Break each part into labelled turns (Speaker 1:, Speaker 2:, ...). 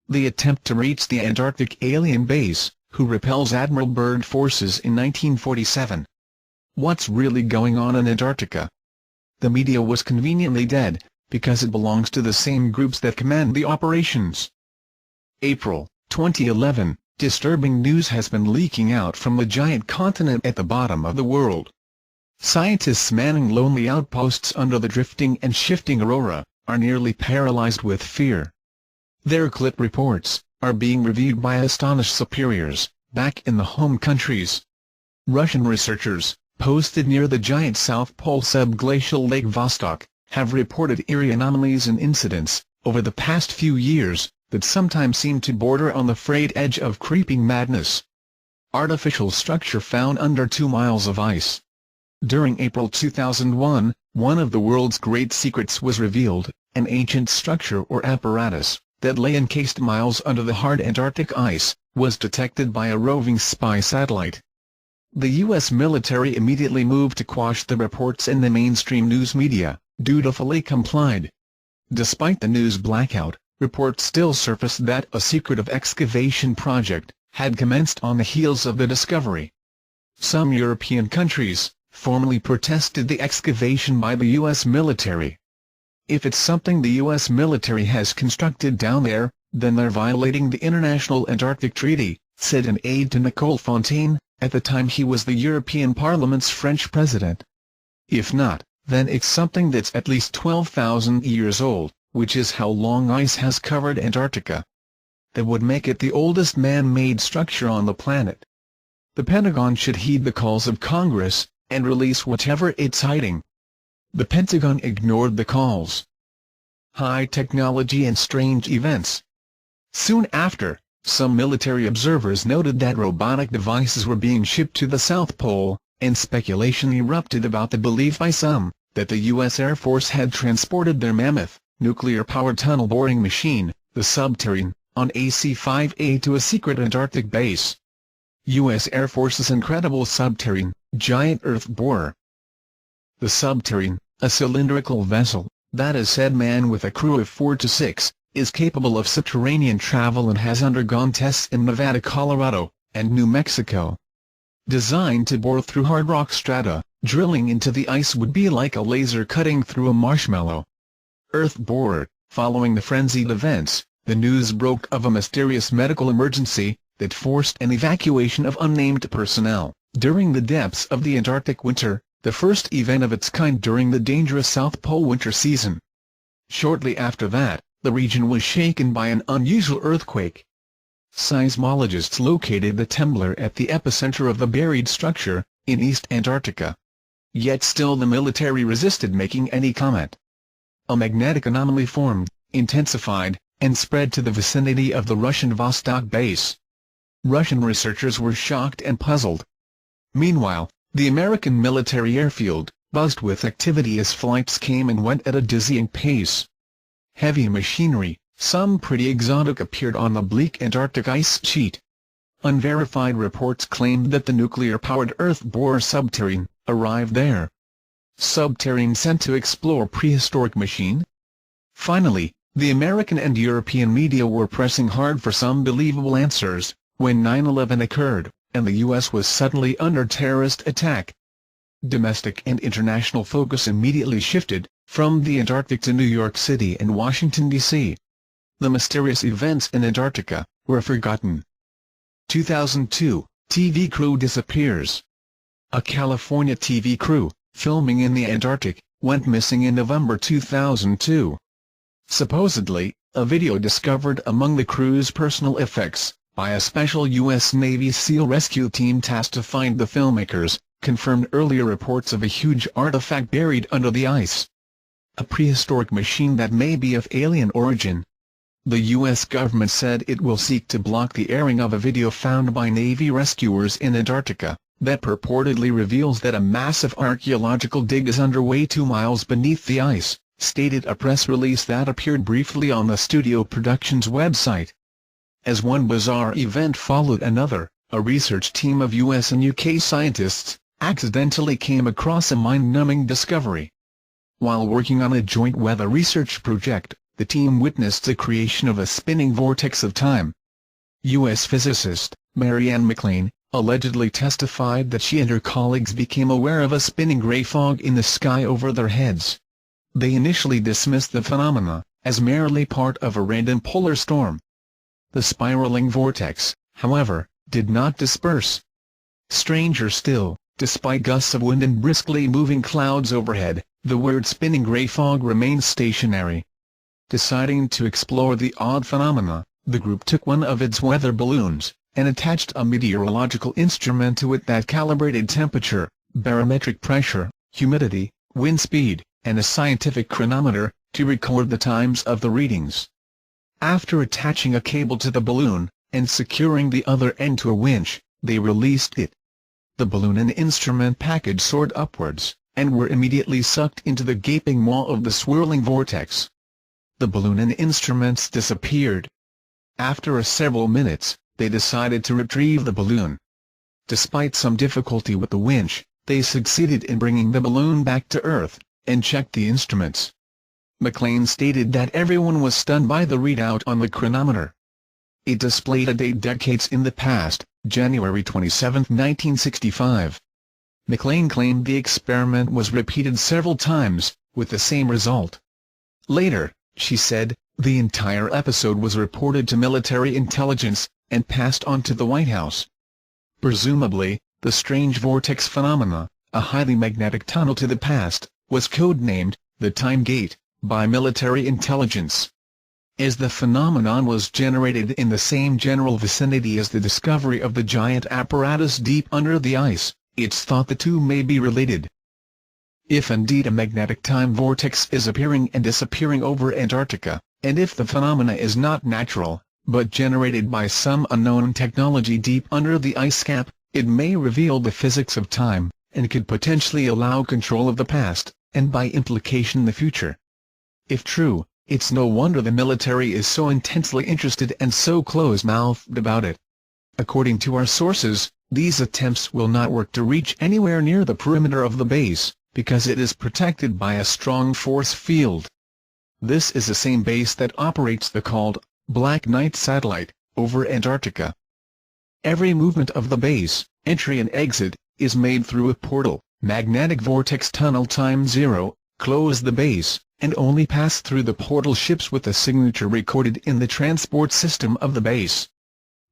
Speaker 1: the attempt to reach the Antarctic alien base, who repels Admiral Byrd forces in 1947. What's really going on in Antarctica? The media was conveniently dead, because it belongs to the same groups that command the operations. April 2011, disturbing news has been leaking out from the giant continent at the bottom of the world. Scientists manning lonely outposts under the drifting and shifting aurora are nearly paralyzed with fear. Their clip reports are being reviewed by astonished superiors back in the home countries. Russian researchers, posted near the giant South Pole subglacial Lake Vostok, have reported eerie anomalies and incidents over the past few years that sometimes seem to border on the frayed edge of creeping madness. Artificial structure found under 2 miles of ice. During April 2001, one of the world's great secrets was revealed, an ancient structure or apparatus that lay encased miles under the hard Antarctic ice, was detected by a roving spy satellite. The U.S. military immediately moved to quash the reports and the mainstream news media dutifully complied. Despite the news blackout, reports still surfaced that a secretive excavation project had commenced on the heels of the discovery. Some European countries formally protested the excavation by the U.S. military. If it's something the U.S. military has constructed down there, then they're violating the International Antarctic Treaty, said an aide to Nicole Fontaine, at the time he was the European Parliament's French president. If not, then it's something that's at least 12,000 years old, which is how long ice has covered Antarctica. That would make it the oldest man-made structure on the planet. The Pentagon should heed the calls of Congress and release whatever it's hiding. The Pentagon ignored the calls. High technology and strange events. Soon after, some military observers noted that robotic devices were being shipped to the South Pole, and speculation erupted about the belief by some that the U.S. Air Force had transported their mammoth, nuclear-powered tunnel boring machine, the Subterrane, on AC-5A to a secret Antarctic base. U.S. Air Force's incredible Subterrane, giant earth borer. The Subterrane, a cylindrical vessel that is said manned with a crew of 4 to 6, is capable of subterranean travel and has undergone tests in Nevada, Colorado, and New Mexico. Designed to bore through hard rock strata, drilling into the ice would be like a laser cutting through a marshmallow. Earth borer. Following the frenzied events, the news broke of a mysterious medical emergency that forced an evacuation of unnamed personnel during the depths of the Antarctic winter, the first event of its kind during the dangerous South Pole winter season. Shortly after that, the region was shaken by an unusual earthquake. Seismologists located the trembler at the epicenter of the buried structure, in East Antarctica. Yet still the military resisted making any comment. A magnetic anomaly formed, intensified, and spread to the vicinity of the Russian Vostok base. Russian researchers were shocked and puzzled. Meanwhile, the American military airfield buzzed with activity as flights came and went at a dizzying pace. Heavy machinery, some pretty exotic, appeared on the bleak Antarctic ice sheet. Unverified reports claimed that the nuclear-powered Earth borer Subterrane arrived there. Subterrane sent to explore prehistoric machine? Finally, the American and European media were pressing hard for some believable answers, when 9/11 occurred, and the U.S. was suddenly under terrorist attack. Domestic and international focus immediately shifted, from the Antarctic to New York City and Washington, D.C. The mysterious events in Antarctica were forgotten. 2002, TV crew disappears. A California TV crew, filming in the Antarctic, went missing in November 2002. Supposedly, a video discovered among the crew's personal effects, by a special U.S. Navy SEAL rescue team tasked to find the filmmakers, confirmed earlier reports of a huge artifact buried under the ice. A prehistoric machine that may be of alien origin. The U.S. government said it will seek to block the airing of a video found by Navy rescuers in Antarctica, that purportedly reveals that a massive archaeological dig is underway 2 miles beneath the ice, stated a press release that appeared briefly on the studio production's website. As one bizarre event followed another, a research team of U.S. and UK scientists accidentally came across a mind-numbing discovery. While working on a joint weather research project, the team witnessed the creation of a spinning vortex of time. U.S. physicist Marianne McLean allegedly testified that she and her colleagues became aware of a spinning gray fog in the sky over their heads. They initially dismissed the phenomena as merely part of a random polar storm. The spiraling vortex, however, did not disperse. Stranger still, despite gusts of wind and briskly moving clouds overhead, the weird spinning gray fog remained stationary. Deciding to explore the odd phenomena, the group took one of its weather balloons and attached a meteorological instrument to it that calibrated temperature, barometric pressure, humidity, wind speed, and a scientific chronometer, to record the times of the readings. After attaching a cable to the balloon, and securing the other end to a winch, they released it. The balloon and instrument package soared upwards, and were immediately sucked into the gaping maw of the swirling vortex. The balloon and instruments disappeared. After several minutes, they decided to retrieve the balloon. Despite some difficulty with the winch, they succeeded in bringing the balloon back to Earth, and checked the instruments. McLean stated that everyone was stunned by the readout on the chronometer. It displayed a date decades in the past, January 27, 1965. McLean claimed the experiment was repeated several times, with the same result. Later, she said, the entire episode was reported to military intelligence, and passed on to the White House. Presumably, the strange vortex phenomena, a highly magnetic tunnel to the past, was codenamed the Time Gate by military intelligence. As the phenomenon was generated in the same general vicinity as the discovery of the giant apparatus deep under the ice, it's thought the two may be related. If indeed a magnetic time vortex is appearing and disappearing over Antarctica, and if the phenomena is not natural, but generated by some unknown technology deep under the ice cap, it may reveal the physics of time, and could potentially allow control of the past, and by implication the future. If true, it's no wonder the military is so intensely interested and so close-mouthed about it. According to our sources, these attempts will not work to reach anywhere near the perimeter of the base, because it is protected by a strong force field. This is the same base that operates the called Black Knight satellite over Antarctica. Every movement of the base, entry and exit, is made through a portal, magnetic vortex tunnel time 0, close the base, and only pass through the portal ships with a signature recorded in the transport system of the base.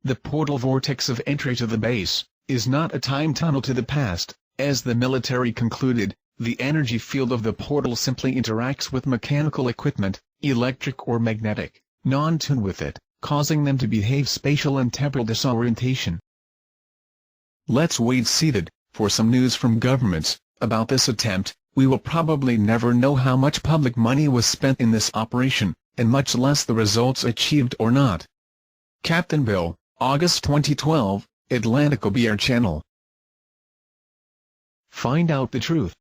Speaker 1: The portal vortex of entry to the base is not a time tunnel to the past, as the military concluded. The energy field of the portal simply interacts with mechanical equipment, electric or magnetic, non-tuned with it, causing them to behave spatial and temporal disorientation. Let's wait seated for some news from governments about this attempt. We will probably never know how much public money was spent in this operation, and much less the results achieved or not. Captain Bill, August 2012, Atlantic OBR Channel. Find out the truth.